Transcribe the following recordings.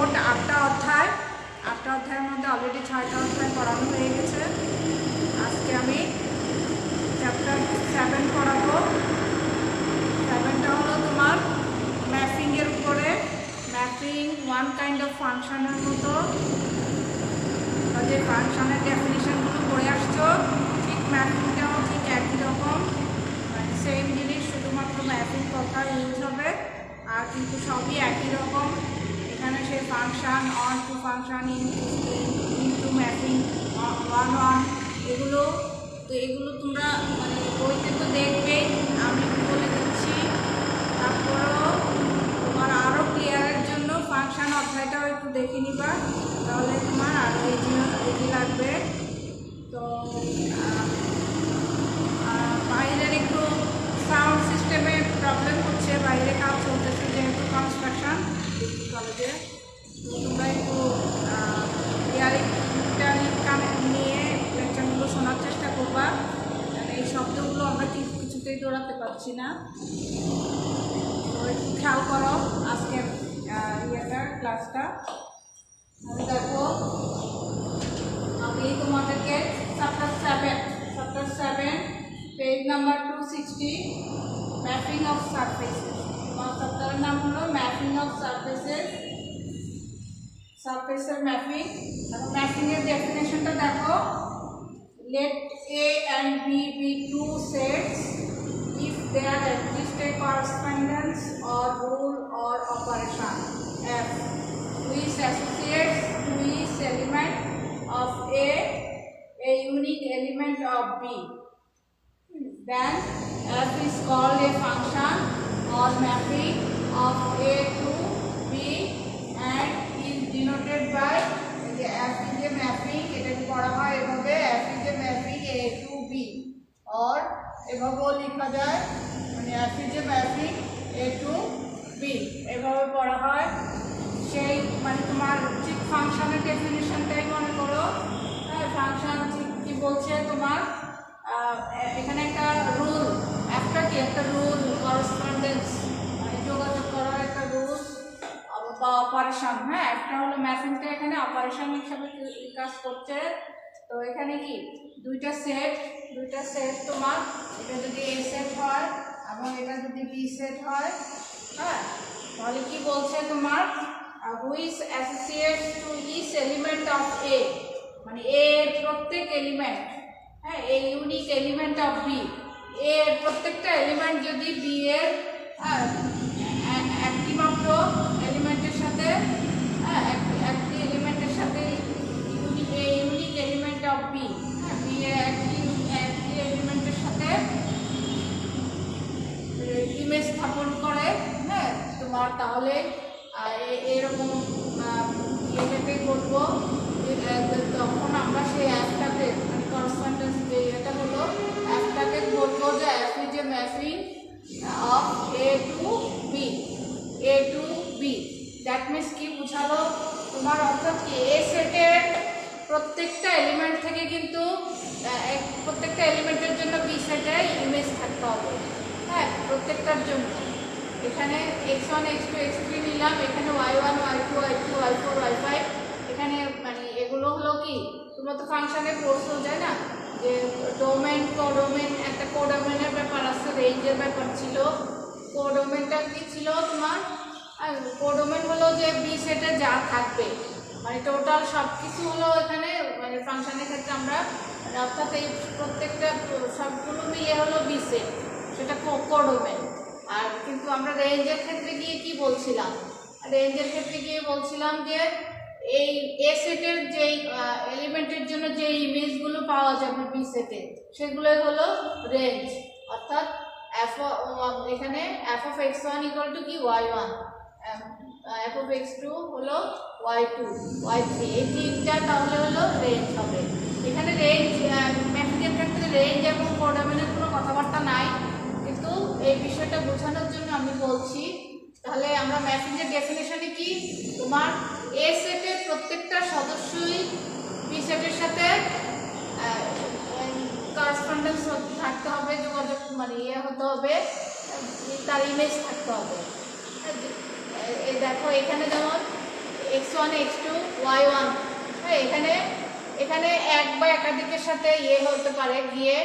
মোট 8টা অধ্যায়। 8টা অধ্যায়ের মধ্যে অলরেডি 6টা অধ্যায় পড়ানো হয়ে গেছে। আজকে আমি চ্যাপ্টার 7 পড়াবো। 7টা হলো তোমার ম্যাপিংয়ের উপরে। ম্যাপিং ওয়ান কাইন্ড অফ ফাংশনের মতো, যে ফাংশনের ডেফিনিশনগুলো পড়ে আসছো, ঠিক ম্যাপিংটাও ঠিক একই রকম, মানে সেম জিনিস, শুধুমাত্র ম্যাপিং কথা ইউজ হবে, আর কিন্তু সবই একই রকম। এখানে সেই function, onto function, into mapping, one one, এগুলো তোমরা মানে বইতে তো দেখবেই, আমি বলে দিচ্ছি। তারপরও তোমার আরও ক্লিয়ারের জন্য ফাংশন অধ্যায়টাও একটু দেখে নিবা, তাহলে তোমার আরও ইজি লাগবে। তো বাইরের একটু সাউন্ড সিস্টেমের প্রবলেম হচ্ছে, বাইরে কাজ চলতেছে যেহেতু কনস্ট্রাকশন কলেজে। তোমরা একটু ইয়ারিংটা নিয়ে লেকচারগুলো শোনার চেষ্টা করবা, কারণ এই শব্দগুলো আমরা কিছুতেই দৌড়াতে পারছি না। তো একটু খেয়াল করো আজকের ক্লাসটা। আমি দেখো, আমি তোমাদেরকে chapter 7 page number 260, mapping of surfaces. তোমার চ্যাপ্টারের নাম হলো ম্যাপিং অফ সারফেসের ম্যাপিং। এবং ম্যাপিংয়ের ডেফিনেশনটা দেখো, let A and B be two sets if there exists a correspondence or rule or operation F which associates to each element of A unique element of B, then F is called a function or mapping of A to B and is denoted by F is a mapping, এটাকে পড়া হয় এভাবে, F is a mapping A to B, or এভাবেও লেখা যায়, মানে F is a mapping A to B, এভাবে পড়া হয়। সেই মানে তোমার ঠিক ফাংশনের ডেফিনিশনটাই মনে করো। ফাংশন কি বলছে তোমার, এখানে একটা রুল, একটা রুল, করসপন্ডেন্স মানে যোগাযোগ করার একটা রুল বা অপারেশন। হ্যাঁ, একটা হলো ম্যাপিংটা এখানে অপারেশন হিসাবে কাজ করছে। তো এখানে কি দুইটা সেট তোমার, এটা যদি এ সেট হয় এবং এটা যদি বি সেট হয়, হ্যাঁ, তাহলে কি বলছে তোমার, which associates to each element of A, মানে এ এর প্রত্যেক এলিমেন্ট, হ্যাঁ, a unique element of B, A এর প্রত্যেকটা এলিমেন্ট যদি বি এর একটি মাত্র এলিমেন্টের সাথে, হ্যাঁ, একটি এলিমেন্টের সাথে ইউনিক এলিমেন্ট অফ বি, হ্যাঁ, বি এর একটি এলিমেন্টের সাথে ইমেজ স্থাপন করে, হ্যাঁ, তোমার তাহলে এরকম এটাকে বলবো, তখন আমরা সেই অ্যাপটাকে মানে করসপন্ডেন্স যে এটা হলো অ্যাপটাকে বলবো যে F is a mapping of A to B. That means কি বুঝালো তোমার, অর্থাৎ কি এ সেটের প্রত্যেকটা এলিমেন্ট থেকে কিন্তু প্রত্যেকটা এলিমেন্টের জন্য বি সেটে ইমেজ থাকতে হবে, হ্যাঁ, প্রত্যেকটার জন্য। এখানে x1 x2 x3 নিলাম, এখানে y1 y2 y2 y4 y5, এখানে মানে এগুলো হলো কি, তোমরা তো ফাংশনে পড়ছো যায় না, যে ডোমেন কোডোমেন, একটা কোডোমেনের ব্যাপার আছে, রেঞ্জের ব্যাপার ছিল। কোডোমেনটা কি ছিল তোমার, কোডোমেন হলো যে বি সেটে যা থাকবে, মানে টোটাল সব কিছু হলো এখানে, মানে ফাংশনের ক্ষেত্রে আমরা অর্থাৎ এই প্রত্যেকটা সবগুলো মিলে হলো বি সেট, সেটা কোডোমেন। আর কিন্তু আমরা রেঞ্জের ক্ষেত্রে গিয়ে কি বলছিলাম, রেঞ্জের ক্ষেত্রে গিয়ে বলছিলাম যে এই এ সেটের যেই এলিমেন্টের জন্য যে ইমেজগুলো পাওয়া যাবে বি সেটে, সেগুলোই হলো রেঞ্জ। অর্থাৎ এখানে f of x1 equal to কি y1, f of x2 হলো y2 y3, এই তিনটা তাহলে হলো রেঞ্জ হবে। এখানে রেঞ্জ ম্যাপিংয়ের ক্ষেত্রে রেঞ্জ এবং কোডোমেনের কোনো কথাবার্তা নাই, কিন্তু এই বিষয়টা বোঝানোর জন্য আমি বলছি। তাহলে আমরা ম্যাপিংয়ের ডেফিনেশনে কি, তোমার এ সেটের প্রত্যেকটা সদস্যই বি সেটের সাথে করসপন্ডেন্স থাকতে হবে, যোগাযোগ মানে হতে হবে, তার ইমেজ থাকতে হবে। এই দেখো এখানে যেমন x1 x2 y1, হ্যাঁ এখানে এখানে এক বা একাধিকের সাথে হতে পারে গিয়ে,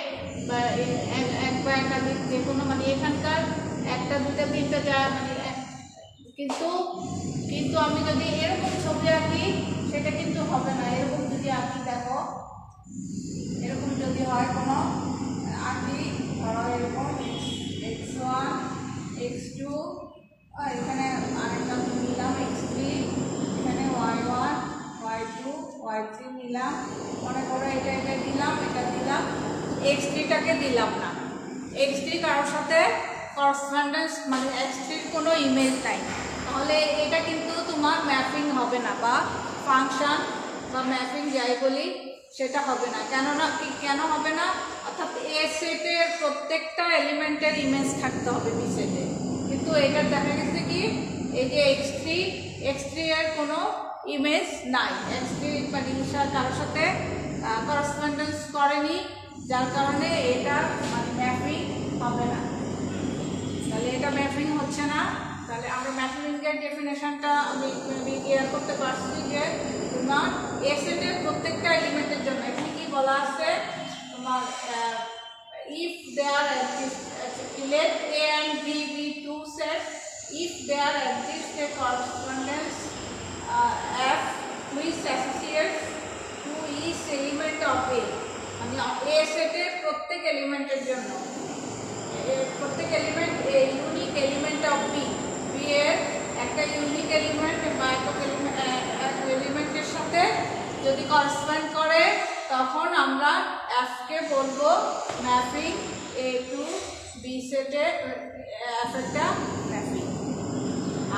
বা এক বা একাধিক যে কোনো, মানে এখানকার একটা দুটো তিনটে যা মানে কিন্তু কিন্তু আমি যদি এরকম ছবি আঁকি সেটা কিন্তু হবে না। এরকম যদি আঁকি, দেখো এরকম যদি হয় কোনো আঁকি, ধরো এরকম x1 x2, এখানে আরেকটা নিলাম x3, এখানে y1 y2 y3 নিলাম, মনে করো এটা দিলাম, এটা দিলাম, x3টাকে দিলাম না। x3 কারোর সাথে করসপন্ডেন্স, মানে x3-র কোনো ইমেজ নাই, তাহলে এটা কিন্তু তোমার ম্যাপিং হবে না, বা ফাংশন বা ম্যাপিং যাই বলি সেটা হবে না। কেন হবে না? অর্থাৎ এ সেটের প্রত্যেকটা এলিমেন্টের ইমেজ থাকতে হবে বি সেটে, কিন্তু এটার দেখা গেছে কি এই যে x3 এর কোনো ইমেজ নাই। x3 মানে কারোর সাথে করসপন্ডেন্স করেনি, যার কারণে এটা মানে ম্যাপিং হবে না। তাহলে এটা ম্যাপিং হচ্ছে না। তাহলে আমরা ম্যাপিংয়ের ডেফিনেশনটা আমি ক্লিয়ার করতে পারছি যে তোমার এ সেটের প্রত্যেকটা এলিমেন্টের জন্য এখানে কি বলা আছে তোমার, if there let a and b be two sets, if there exists a correspondence f which associates to each element of a, মানে এ সেটের প্রত্যেক এলিমেন্টের জন্য, প্রত্যেক element unique element of B, B এর একটা ইউনিক এলিমেন্ট বা একটা এলিমেন্টের সাথে যদি করসপন্ড করে, তখন আমরা এফকে বলবো ম্যাপিং এ টু বি সেটে, এফ একটা ম্যাপিং।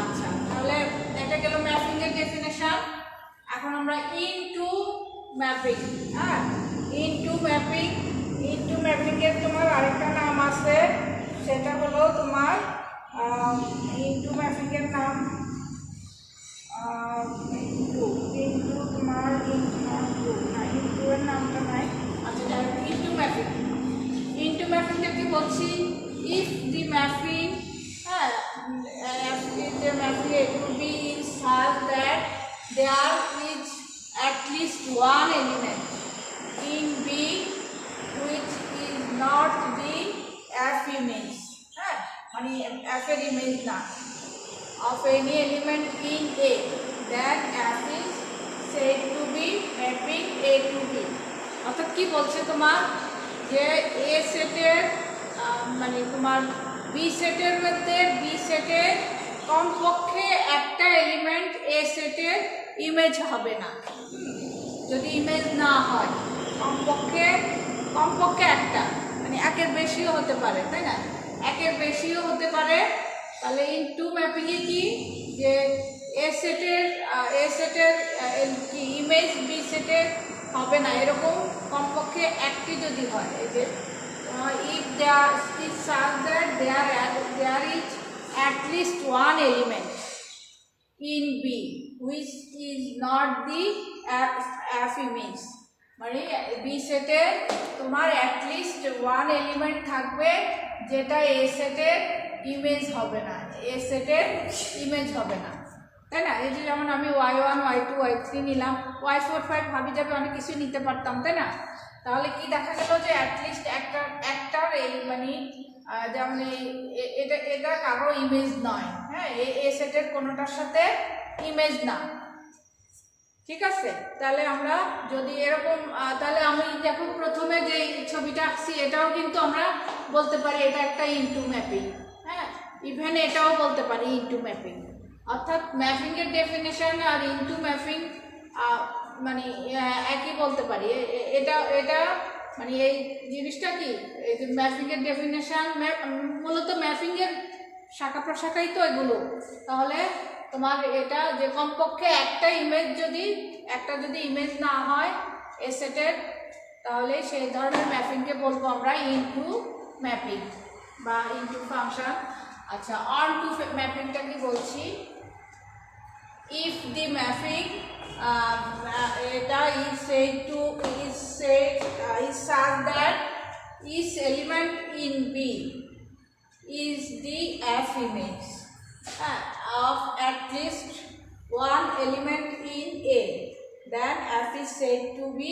আচ্ছা, তাহলে এটা গেল ম্যাপিং এর ডেফিনেশন। এখন আমরা ইনটু ম্যাপিং, হ্যাঁ ইনটু ম্যাপিং এর তোমার আরেকটা নাম আছে, সেটা হলো তোমার ইনটু ম্যাপিং এর নাম ইনটু তোমার ইনটু এর নামটা নাই। আচ্ছা, ইনটু ম্যাপিংটা কি বলছি, ইফ দি ম্যাপিং, হ্যাঁ the mapping A to B is such that there is at least one element in B which is not the F image, মানে F এর image না, of any element in A, then F is said to be mapping A to B। অর্থাৎ কি বলছে তোমার, যে A সেটের মানে তোমার বি সেটের মধ্যে বি সেটের কমপক্ষে একটা এলিমেন্ট এ সেটের ইমেজ হবে না। যদি ইমেজ না হয় কমপক্ষে একটা, মানে একের বেশিও হতে পারে, তাই না, একের বেশিও হতে পারে। তাহলে ইনটু ম্যাপিংয়ে কি, যে এ সেটের কি ইমেজ বি সেটের হবে না, এরকম কমপক্ষে একটি যদি হয়, এই যে if there is such that there is at least one element in B which is not the F image, মানে B সেটে তোমার at least one element থাকবে যেটা A সেটের ইমেজ হবে না, A সেটের ইমেজ হবে না, তাই না। এই যে যেমন আমি y1 y2 y3 নিলাম, y4 5 ভাবি যাবে অনেক কিছু নিতে পারতাম, তাই না। তাহলে কি দেখা গেল যে অ্যাটলিস্ট একটার এই মানে যেমন এটা কারো ইমেজ নয়, হ্যাঁ এ সেটের কোনোটার সাথে ইমেজ না, ঠিক আছে। তাহলে আমরা যদি এরকম, তাহলে আমি দেখো প্রথমে যে ছবিটা আঁকছি এটাও কিন্তু আমরা বলতে পারি এটা একটা ইনটু ম্যাপিং, হ্যাঁ ইভেন এটাও বলতে পারি ইনটু ম্যাপিং। অর্থাৎ ম্যাপিংয়ের ডেফিনেশন আর ইনটু ম্যাপিং মানে একই বলতে পারি। এটা মানে এই জিনিসটা কি, এই যে ম্যাপিংয়ের ডেফিনেশন, মূলত ম্যাপিংয়ের শাখা প্রশাখাই তো এগুলো। তাহলে তোমার এটা যে কমপক্ষে একটা ইমেজ যদি ইমেজ না হয় এ সেটের, তাহলে সেই ধরনের ম্যাপিংকে বলবো আমরা ইনটু ম্যাপিং বা ইনটু ফাংশন। আচ্ছা, অন টু ম্যাপিংটা কি বলছি, if the mapping এটা is such that each element in B is the F image of at least one element in A, then F is said to be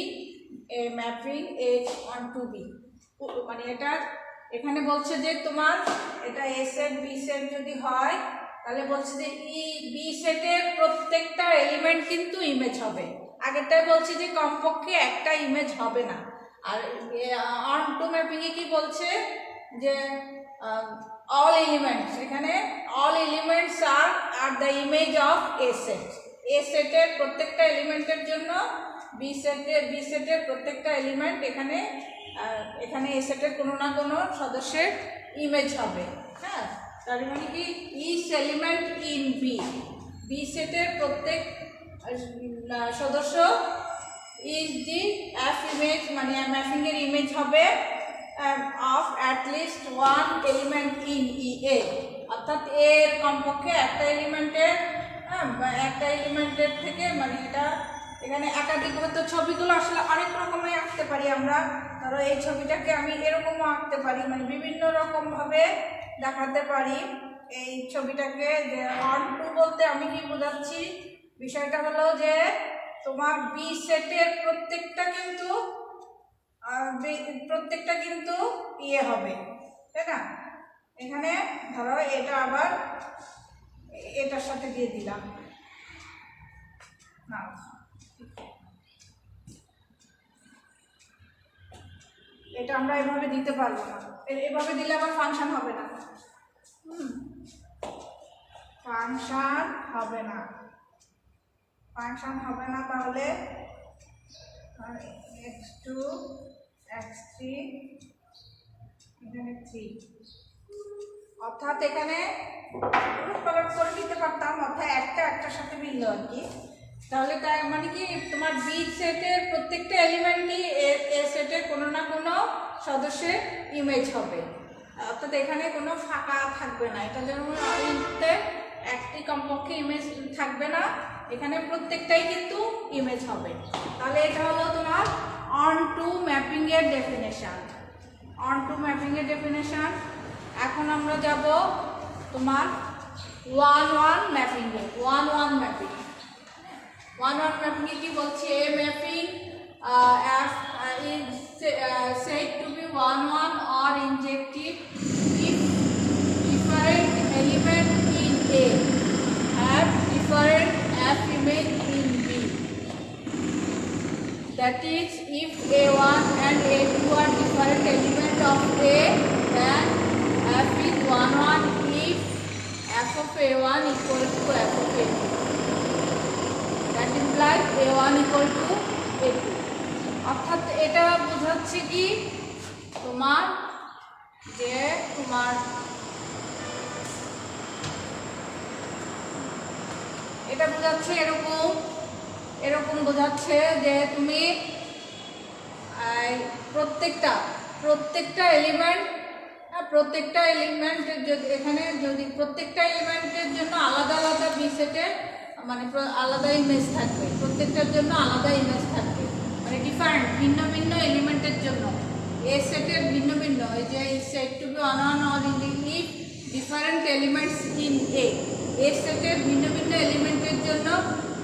a mapping H onto B. মানে এটা এখানে বলছে যে তোমার এটা A set B set যদি হয় তাহলে বলছে যে B সেটের প্রত্যেকটা এলিমেন্ট কিন্তু ইমেজ হবে। আগেরটাই বলছি যে কমপক্ষে একটা ইমেজ হবে না। আর অন টু ম্যাপিং এ কি বলছে যে all elements, এখানে all elements are the image of A set. A সেটের প্রত্যেকটা এলিমেন্টের জন্য B সেটের প্রত্যেকটা এলিমেন্ট এখানে A সেটের কোনো না কোনো সদস্যের ইমেজ হবে। হ্যাঁ, তার মানে কি each element in B সেটের প্রত্যেক সদস্য is the F image, মানে ম্যাপিং এর ইমেজ হবে of at least one element in EA, অর্থাৎ এর কমপক্ষে একটা এলিমেন্টের থেকে, মানে এটা এখানে একাধিক হয়তো ছবিগুলো আসলে অনেক রকমের আঁকতে পারি আমরা। ধরো এই ছবিটাকে আমি এরকমও আঁকতে পারি, মানে বিভিন্ন রকম ভাবে দেখাতে পারি এই ছবিটাকে। যে অন টু বলতে আমি কি বোঝাচ্ছি, বিষয়টা হলো যে তোমার বি সেটের প্রত্যেকটা কিন্তু ইয়ে হবে, তাই না? এখানে ধরো এটা আবার এটার সাথে দিয়ে দিলাম না, এটা আমরা এভাবে দিতে পারবো না, এভাবে দিলে আবার ফাংশন হবে না। ফাংশন হবে না তাহলে x2 x3 এখানে 3, অর্থাৎ এখানে কালার করে দিতে পারতাম, অর্থাৎ একটার সাথে মিললো আর কি। তাহলে তাই মানে কি তোমার বি সেটের প্রত্যেকটা এলিমেন্টই এ সেটের কোনো না কোনো সদস্যের ইমেজ হবে, অর্থাৎ এখানে কোনো ফাঁকা থাকবে না। এটা যেমন একটি কমপক্ষে ইমেজ থাকবে না, এখানে প্রত্যেকটাই কিন্তু ইমেজ হবে। তাহলে এটা হলো তোমার অন টু ম্যাপিং এর ডেফিনেশন। এখন আমরা যাব তোমার ওয়ান ওয়ান ম্যাপিং এ কি বলছি, এ mapping is said to be one-one or injective if different element in A have different F image in B. That is, if A1 and A2 are different element of A, then F is one-one if F of A1 equal to F of A2. That implies A1 equal to A2. অর্থাৎ এটা বোঝাচ্ছে কি তোমার যে এটা বোঝাচ্ছে এরকম বোঝাচ্ছে যে তুমি প্রত্যেকটা এলিমেন্টের যদি এখানে যদি প্রত্যেকটা এলিমেন্টের জন্য আলাদা আলাদা বি সেটের মানে আলাদা ইমেজ থাকবে, প্রত্যেকটার জন্য আলাদা ইমেজ থাকবে, মানে ডিফারেন্ট ভিন্ন ভিন্ন এলিমেন্টের জন্য এ সেটের ভিন্ন এই যে set to B one or if different elements in A সেটের ভিন্ন এলিমেন্টের জন্য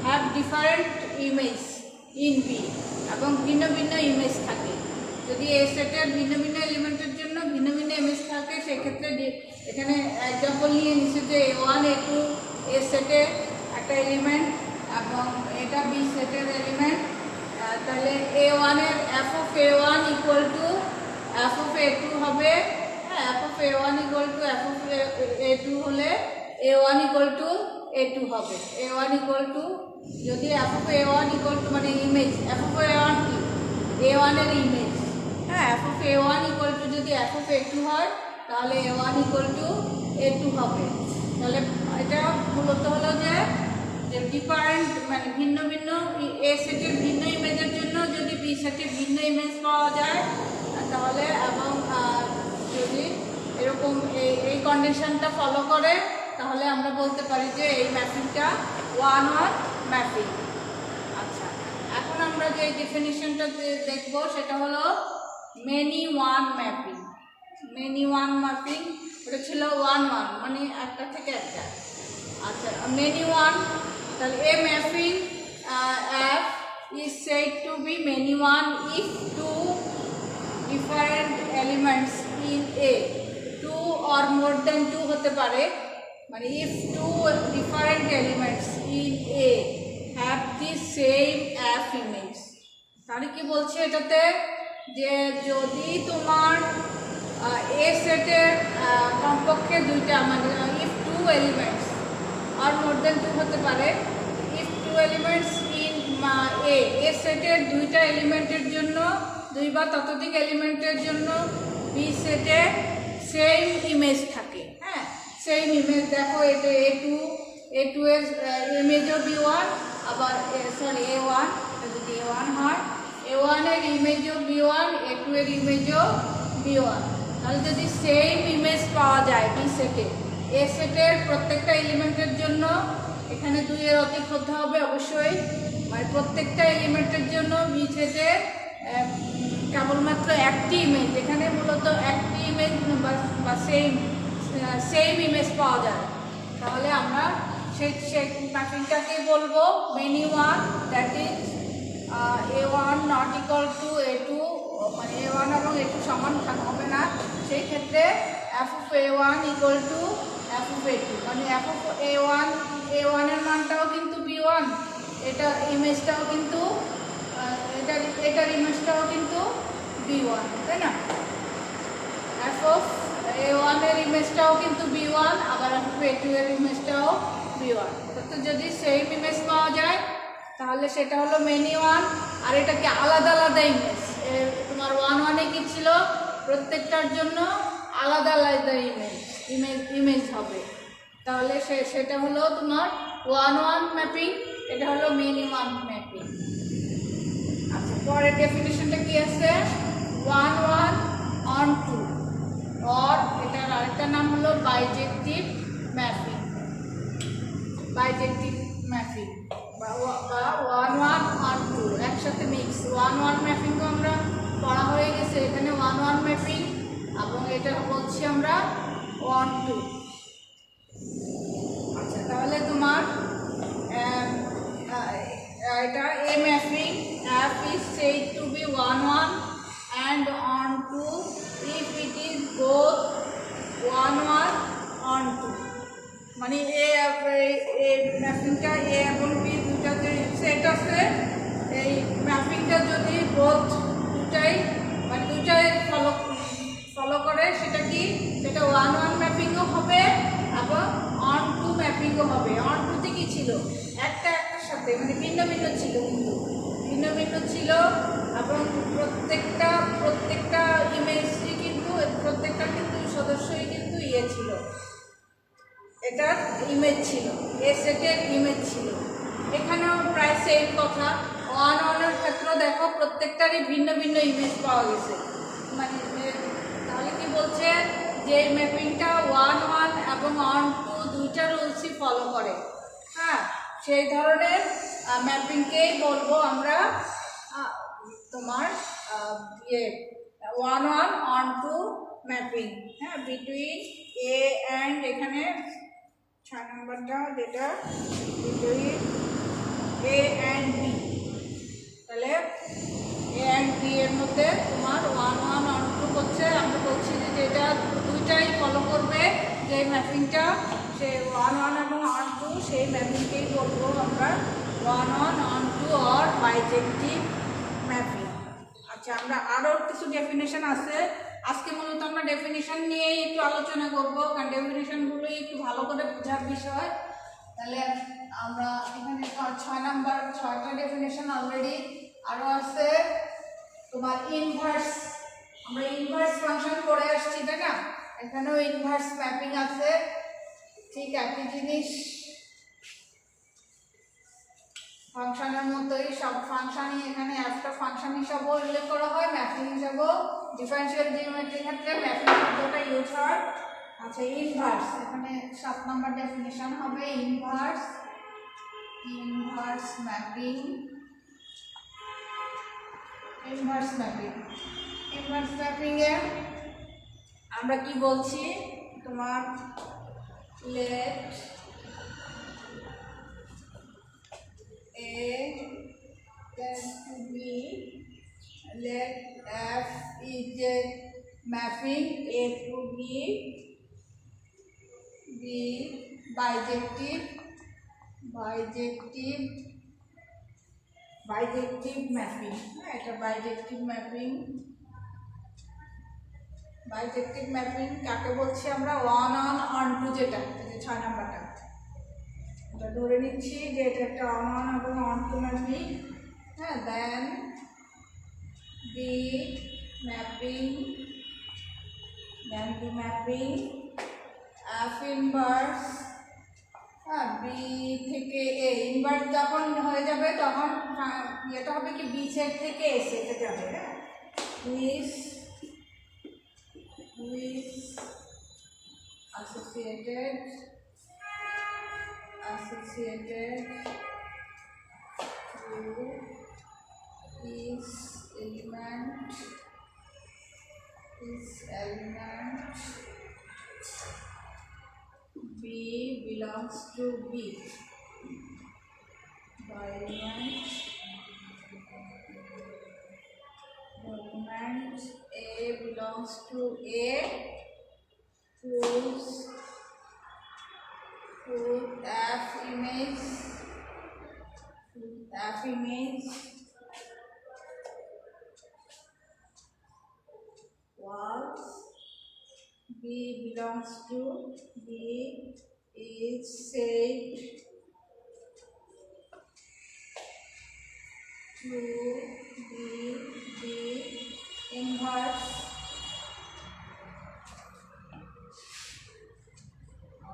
have different image in B, এবং ভিন্ন ইমেজ থাকে। যদি এ সেটের ভিন্ন এলিমেন্টের জন্য ভিন্ন ইমেজ থাকে, সেক্ষেত্রে এখানে এক্সাম্পল নিয়ে নিচ্ছে যে A1 A2 এ সেটের একটা এলিমেন্ট এবং এটা বি সেটের এলিমেন্ট, তাহলে A1 এর F of A1 equal to F of A2 হবে। হ্যাঁ, F of A1 equal to F of A2 হলে A1 ইকুয়াল টু A2 হবে। A1 ইকুয়াল টু যদি F of A1 equal to মানে image, F of A1 কি A1 এর image. হ্যাঁ, F of A1 equal to যদি F of A2 হয় তাহলে A1 ইকুয়াল টু A2 হবে। তাহলে এটা মূলত হলো যে ডিফারেন্ট মানে ভিন্ন এ সেটের ভিন্ন ইমেজের জন্য যদি বি সেটের ভিন্ন ইমেজ পাওয়া যায় তাহলে, এবং যদি এরকম এই কন্ডিশনটা ফলো করে তাহলে আমরা বলতে পারি যে এই ম্যাপিংটা ওয়ান ওয়ান ম্যাপিং। আচ্ছা, এখন আমরা যে ডেফিনিশনটা দেখব সেটা হলো মেনি ওয়ান ম্যাপিং। ওটা ছিল ওয়ান মানে একটা থেকে একটা। আচ্ছা, মেনি ওয়ান তাহলে a mapping F is said to be many one if two different elements in A, two or more than two হতে পারে, মানে if two different elements in A have the same F image। তাহলে কি বলছে এটাতে, যে যদি তোমার এ সেটের কমপক্ষে দুইটা, মানে if two elements or more than two হতে পারে, if two elements in এ সেটের দুইটা এলিমেন্টের জন্য, দুই বা ততোধিক এলিমেন্টের জন্য বি সেটে সেম ইমেজ থাকে। হ্যাঁ, সেম ইমেজ দেখো, এটা এ টু এর ইমেজও B1, আবার সরি A1, যদি A1 হয় A1 এর ইমেজও B1, A2 এর ইমেজও B1। তাহলে যদি সেম ইমেজ পাওয়া যায় বি সেটে, এ সেটের প্রত্যেকটা এলিমেন্টের জন্য, এখানে 2 এর অধিক হতে হবে অবশ্যই, মানে প্রত্যেকটা এলিমেন্টের জন্য বি সেটে কেবলমাত্র একটি ইমেজ, এখানে মূলত একটি ইমেজ বা সেম ইমেজ পাওয়া যায়, তাহলে আমরা সেই ম্যাপিংটাকে বলবো many one, that is A1 not equal to A2, মানে A1 এবং A2 সমান হবে না, সেই ক্ষেত্রে f of A1 equal to f of A2, মানে f of A1 এর মানটাও কিন্তু B1, এটা ইমেজটাও কিন্তু এটার ইমেজটাও কিন্তু B1, তাই না? f of A1 এর ইমেজটাও কিন্তু B1, আবার f of A2 এর ইমেজটাও B1। তো যদি সেম ইমেজ পাওয়া যায় তাহলে সেটা হলো মেনি ওয়ান। আর এটা কি আলাদা আলাদা ইমেজ, তোমার 1 1 এ কি ছিল, প্রত্যেকটার জন্য আলাদা আলাদা ইমেজ হবে, তাহলে সেটা হলো তোমার 1 1 ম্যাপিং, এটা হলো মেনি ওয়ান ম্যাপিং। আচ্ছা, পরের ডেফিনেশনটা কি আছে, 1 1 on 2, or এটার আরেকটা নাম হলো বাইজেক্টিভ ম্যাপিং, বাইজেক্টিভ ম্যাপিং বা 1 1 on 2 একসাথে মিক্স। 1 1 ম্যাপিংও আমরা পড়া হয়ে গেছে, এখানে 1 1 ম্যাপিং এবং এটা বলছি আমরা 1 2। আচ্ছা, তাহলে তোমার এটা a mapping F is said to be 1 1 and on 2 if it is both 1 1 on 2, মানে এই ম্যাপিংটা A এবং B দুটা যে সেট আছে, এই ম্যাপিংটা যদি বোথ দুটাই, মানে দুটাই ফলো করে, সেটা কি, সেটা 1 1 ম্যাপিংও হবে এবং অন 2 ম্যাপিংও হবে। অন 2তে কি ছিল, একটার সাথে মানে ভিন্ন ভিন্ন ছিল, কিন্তু ভিন্ন ভিন্ন ছিল এবং প্রত্যেকটা ইমেজই কিন্তু, প্রত্যেকটা কিন্তু সদস্যই কিন্তু ছিল, এটার ইমেজ ছিল, এ সেটের ইমেজ ছিল। এখানেও প্রায় সেম কথা, 1 1 এর ক্ষেত্রে দেখো প্রত্যেকটারই ভিন্ন ভিন্ন ইমেজ পাওয়া গেছে, মানে তাহলে কি বলছে যে ম্যাপিংটা 1 1 এবং অন 2 দুইটা রুলসই ফলো করে। হ্যাঁ, সেই ধরনের ম্যাপিংকেই বলবো আমরা তোমার 1 1 on 2 ম্যাপিং। হ্যাঁ, বিটুইন এ অ্যান্ড, এখানে 6 নম্বরটা যেটা বিটুইন এ অ্যান্ড বি, তাহলে এ অ্যান্ড বি এর মধ্যে তোমার 1 1 on 2 হচ্ছে, আমরা বলছি যে যেটা দুইটাই ফলো করবে যে ম্যাপিংটা, সে 1 1 এবং on 2 সেই ম্যাপিংকেই বলবো আমরা 1 1 on 2 or বাইজেক্টিভ ম্যাপিং। আচ্ছা, আমরা আরও কিছু ডেফিনেশন আছে, আজকে মূলত আমরা ডেফিনেশন নিয়েই একটু আলোচনা করবো, কারণ ডেফিনেশনগুলোই একটু ভালো করে বোঝার বিষয়। তাহলে আমরা এখানে 6 নাম্বার 6টা ডেফিনেশন অলরেডি, আরও আছে তোমার ইনভার্স, আমরা ইনভার্স ফাংশন পড়ে আসছি, তাই না? এখানেও ইনভার্স ম্যাপিং আছে, ঠিক একই জিনিস, ফাংশনের মতোই সব ফাংশনই, এখানে একটা ফাংশন হিসাবেও উল্লেখ করা হয়, ম্যাপিং হিসাবেও, ডিফারেনশিয়াল জিওমেট্রির ক্ষেত্রে ম্যাপিং শব্দটা ইউজ হয়। আচ্ছা, ইনভার্স, এখানে 7 নম্বর ডেফিনেশন হবে ইনভার্স ম্যাপিং। ইনভার্স ম্যাপিং এ আমরা কি বলছি, তোমার late let F is a mapping A to B bijective mapping. এটা bijective mapping কাকে বলছি আমরা? 1 on on to যেটা, এই 6 নাম্বারটা এটা ধরে নিচ্ছি যে এটা একটা on on এবং on to mapping। হ্যাঁ, দেন B mapping F inverse B থেকে A ইনভার্স যখন হয়ে যাবে তখন এটা হবে কি B সেট থেকে A সেটে যাবে। হ্যাঁ, with associated to each element B belongs to B by element A belongs to A whose F image was B belongs to B is said to be the inverse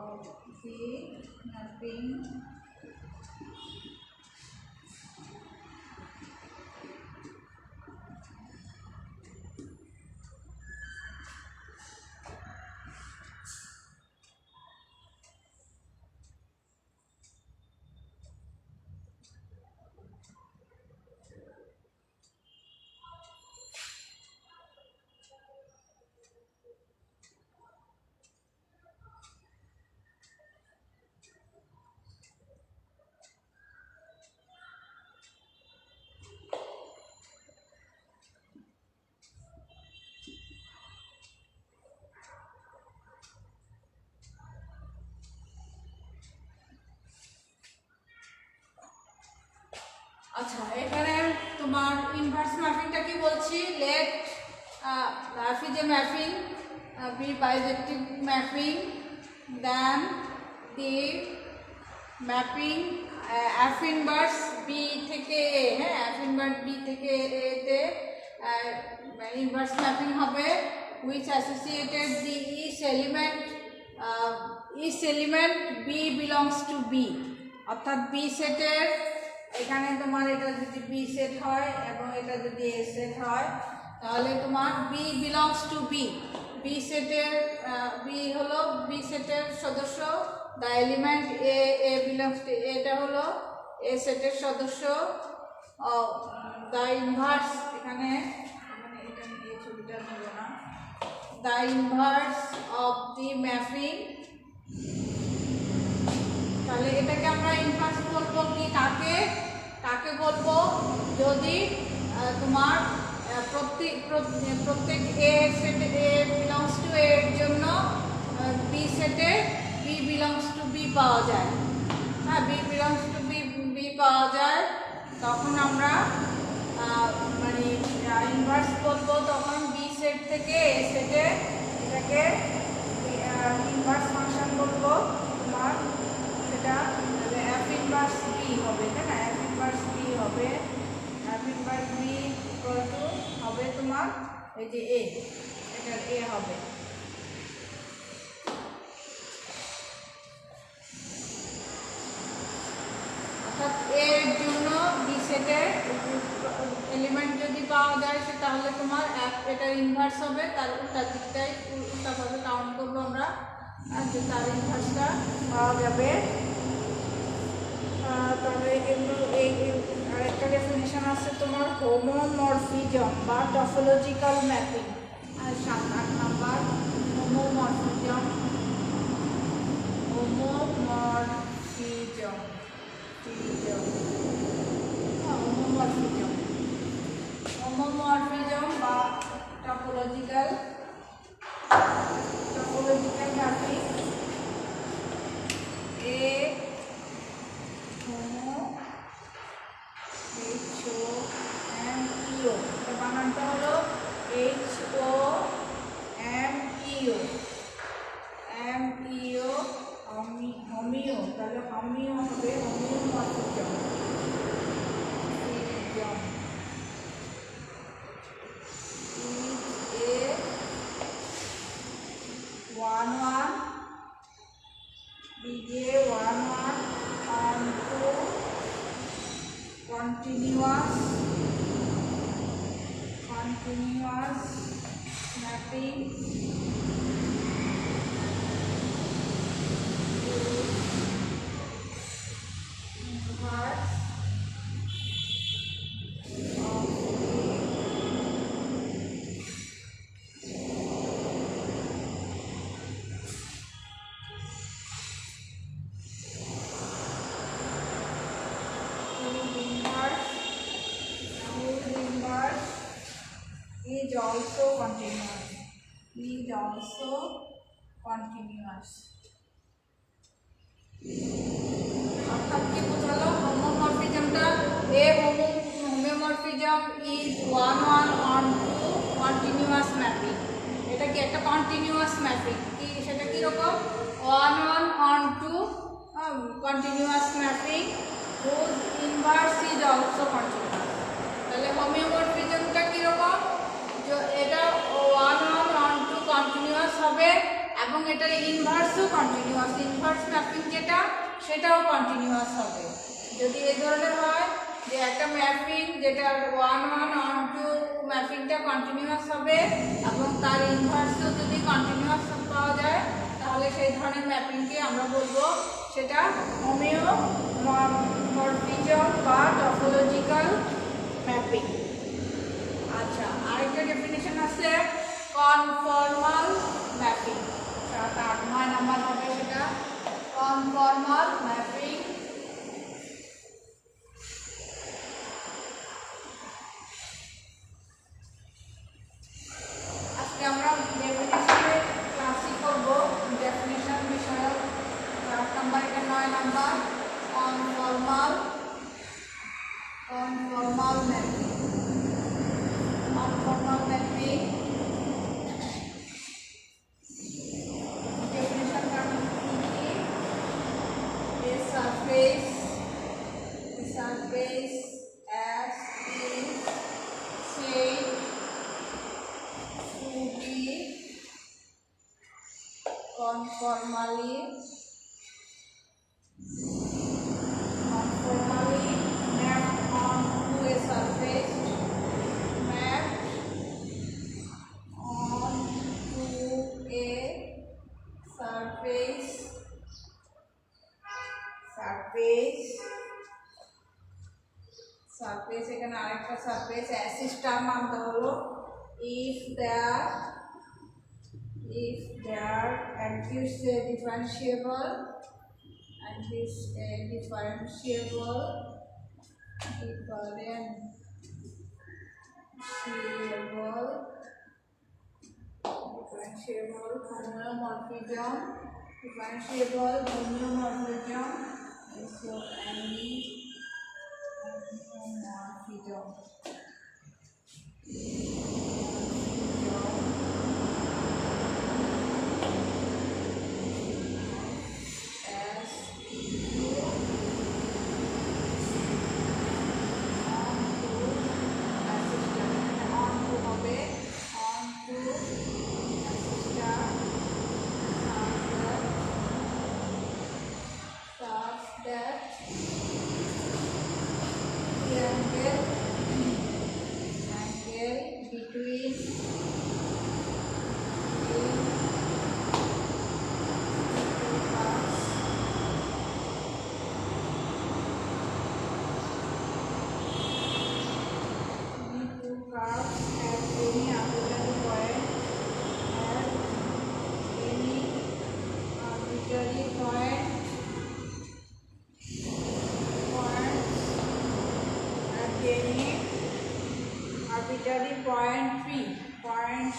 of the mapping আচ্ছা, এখানে তোমার inverse ম্যাপিংটা কি বলছি? Let F is a mapping B bijective mapping, then the mapping F inverse B থেকে A, হ্যাঁ, F inverse B থেকে A তে ইনভার্স ম্যাপিং হবে which associated the each element B belongs to B, অর্থাৎ B সেটের এখানে তোমার এটা যদি B সেট হয় এবং এটা যদি A সেট হয় তাহলে তোমার B belongs to B সেটের B হলো B সেটের সদস্য, the element A belongs to এটা হলো A সেটের সদস্য, the inverse এখানে মানে এটা এই ছবিটা নেব না, the inverse of the mapping। তাহলে এটাকে আমরা ইনভার্স বলবো কি? কাকে বলবো? যদি তোমার প্রত্যেক A সেটে A belongs to A এর জন্য B সেটে B belongs to B পাওয়া যায়। হ্যাঁ, B belongs to B পাওয়া যায়, তখন আমরা মানে ইনভার্স বলবো, তখন B সেট থেকে A সেটে এটাকে ইনভার্স ফাংশন বলবো তোমার, সেটা F inverse B হবে, তাই না? F inverse B হবে, F inverse B equal to হবে তোমার এই যে A, এটার A হবে। অর্থাৎ A এর জন্য B সেটের এলিমেন্ট যদি পাওয়া যায় তাহলে তোমার এটার ইনভার্স হবে, তার উল্টা দিকটাই উল্টাভাবে কাউন্ট করবো আমরা, আর যে তার ইনভার্সটা পাওয়া যাবে। তবে এগুলো আরেকটা ডেফিনেশন আছে তোমার হোমোমরফিজম বা টপোলজিক্যাল ম্যাপিং, আর 7-8 নাম্বার হোমোমরফিজম। homomorphism বা topological mapping A homo HOMEO এটা বানানটা হলো HOMEO হোমিও তাহলে হোমিও হবে হোমিওমরফিজম one BJ 1 on to continuous mapping inverse is also continuous অর্থাৎ কি বোঝালো হোমোমরফিজমটা homeomorphism is one onto continuous mapping এটা কি একটা কন্টিনিউয়াস ম্যাপিং কি সেটা কি রকম one onto continuous mapping whose inverse is also continuous তাহলে হোমিওমরফিজমটা কি রকম এটা ওয়ান অন টু কন্টিনিউয়াস হবে এবং এটার ইনভার্সও কন্টিনিউয়াস ইনভার্স ম্যাপিং যেটা সেটাও কন্টিনিউয়াস হবে যদি এই ধরনের হয় যে একটা ম্যাপিং যেটা ওয়ান অন টু ম্যাপিংটা কন্টিনিউয়াস হবে এবং তার ইনভার্সও যদি কন্টিনিউয়াস পাওয়া যায় তাহলে সেই ধরনের ম্যাপিংকে আমরা বলবো সেটা হোমিওমরফিজম বা টপোলজিক্যাল ম্যাপিং আচ্ছা আরেকটা ডেফিনেশন আছে কনফর্মাল ম্যাপিং 8 নাম্বার হবে সেটা কনফর্মাল ম্যাপিং আজকে আমরা ডেফিনেশনের ক্লাসই করব ডেফিনেশন বিষয়ক 8 নাম্বার এটা 9 number conformal mapping conformal mapping definition karna ki a surface as is said to be conformally mapped onto a surface surface এখানে আরেকটা সারফেস অ্যাসিস্টার নামটা হলো if there exists a differentiable homomorphism is your homomorphism arbitrary point P on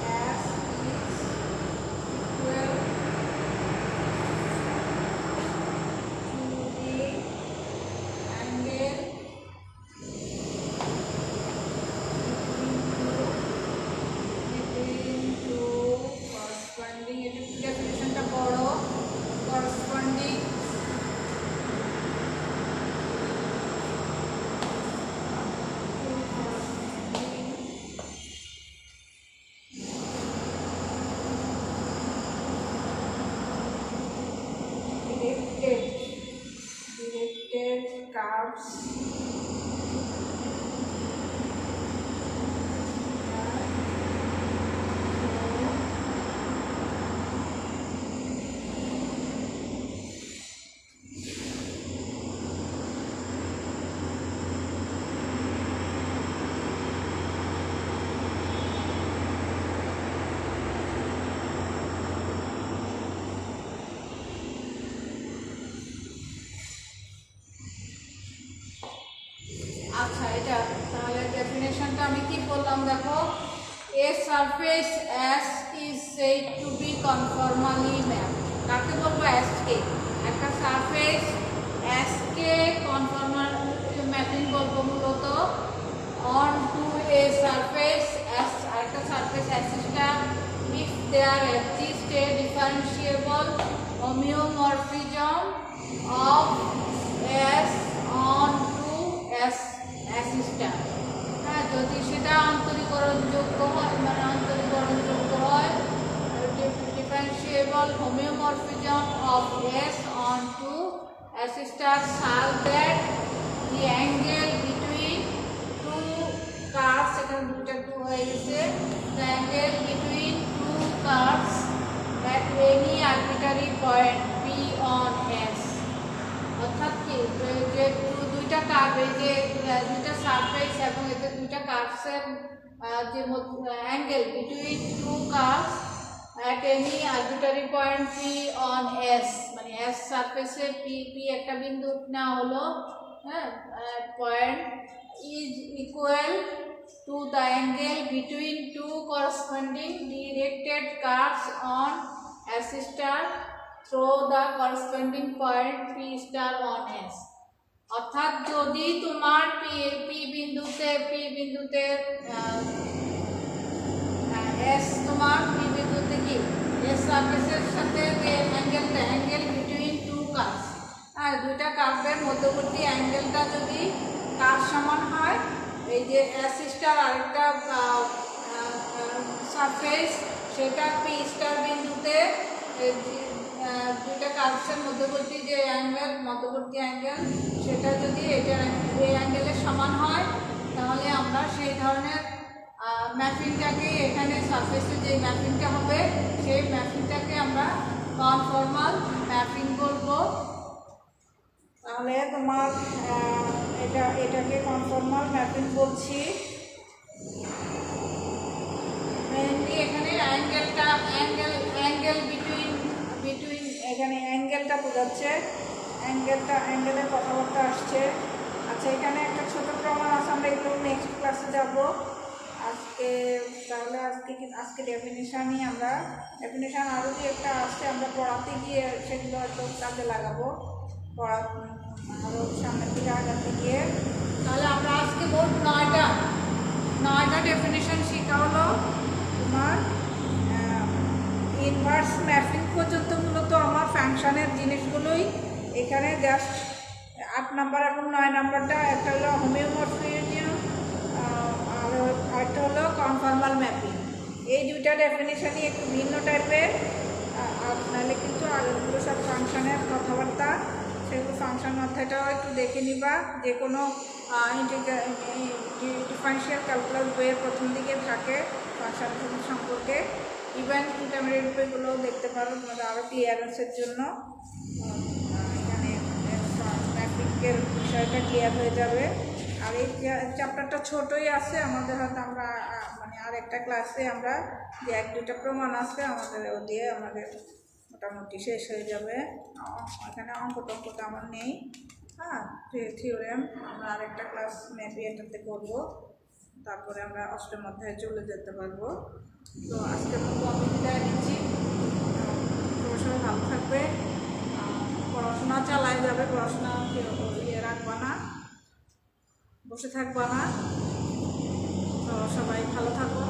S is equal to the angle between two corresponding, it is definition ta boro, corresponding directed curves আচ্ছা এটা তাহলে ডেফিনেশনটা আমি কি বললাম দেখো a surface S is said to be conformally map কাকে বলবো S কে একটা সারফেস এস কে কনফর্মাল ম্যাপিং বলবো মূলত onto a surface S একটা সারফেস এসটা if there exist a differentiable homeomorphism of S onto S S star হ্যাঁ যদি সেটা অন্তরীকরণযোগ্য হয় মানে অন্তরীকরণযোগ্য হয় differentiable homeomorphism of S onto S star সাল that the angle between two curves এখানে দুটো টু হয়ে গেছে the angle between two curves at any arbitrary point P on S অর্থাৎ কি যে দুইটা কার্ভ এই যে দুইটা সারফেস এবং এতে দুইটা কার্ভসের যে angle between two curves at any arbitrary point P on S মানে এস সারফেসে পি পি একটা বিন্দু না হলো হ্যাঁ point is equal to the angle between two corresponding directed curves on S star through the corresponding point P star on S অর্থাৎ যদি তোমার পি বিন্দুতে এস তোমার পি বিন্দুতে কি এস সারফেসের সাথে যে অ্যাঙ্গেল বিটুইন টু কার্ভস আর দুইটা কার্ভের মধ্যবর্তী অ্যাঙ্গেলটা যদি কার্ভ সমান হয় এই যে এস স্টার আরেকটা সারফেস সেটা পি স্টার বিন্দুতে দুইটা কার্ভসের মধ্যবর্তী যে মধ্যবর্তী অ্যাঙ্গেল সেটা যদি এই অ্যাঙ্গেলের সমান হয় তাহলে আমরা সেই ধরনের ম্যাপিংটাকে এখানে সারফেসে যে ম্যাপিংটা হবে সেই ম্যাপিংটাকে আমরা কনফর্মাল ম্যাপিং বলবো তাহলে তোমার এটাকে কনফর্মাল ম্যাপিং বলছি মেইনলি এখানে অ্যাঙ্গেল বিটুইন এখানে অ্যাঙ্গেলটা বোঝাচ্ছে অ্যাঙ্গেলের কথাবার্তা আসছে আচ্ছা এখানে একটা ছোট প্রমাণ আছে আমরা এগুলো নেক্সট ক্লাসে যাব আজকে ডেফিনেশনই আমরা ডেফিনেশন আরও যে একটা আসছে আমরা পড়াতে গিয়ে সেগুলো হয়তো কাজে লাগাবো আরও সামনের দিকে আগাতে গিয়ে তাহলে আমরা আজকে মোট 9টা ডেফিনেশন শেখা হলো তোমার ইনভার্স ম্যাপিং পর্যন্ত মূলত আমার ফাংশনের জিনিসগুলোই এখানে জাস্ট 8 নাম্বার এবং 9 নাম্বারটা একটা হলো হোমিওমরফিজম আর একটা হলো কনফর্মাল ম্যাপিং এই দুইটা ডেফিনেশনই একটু ভিন্ন টাইপের নাহলে কিন্তু আগেগুলো সব ফাংশনের কথাবার্তা সেগুলো ফাংশন অধ্যায়টাও একটু দেখে নিবা যে কোনো ডিফারেন্সিয়াল ক্যালকুলাস বইয়ের প্রথম দিকে থাকে ফাংশন সম্পর্কে ইভেন ইন্টারমিডিয়েট বইগুলোও দেখতে পারো তোমাদের আরও ক্লিয়ারেন্সের জন্য এখানে ম্যাপিংয়ের বিষয়টা ক্লিয়ার হয়ে যাবে আর এই চ্যাপ্টারটা ছোটোই আছে আমাদের হয়তো আমরা মানে আর একটা ক্লাসে আমরা যে 1-2টা প্রমাণ আছে আমাদের ও দিয়ে আমাদের মোটামুটি শেষ হয়ে যাবে এখানে অঙ্ক টঙ্ক আমার নেই হ্যাঁ, থিওরেম আমরা আরেকটা ক্লাস মেবি এটাতে করবো, তারপরে আমরা অষ্টম অধ্যায়ে চলে যেতে পারবো। তো আজকের মতো আমি বিদায় নিচ্ছি। সবাই ভালো থাকবে, পড়াশোনা চালাই যাবে, পড়াশোনা ইয়ে রাখবা না, বসে থাকবা না। তো সবাই ভালো থাকো।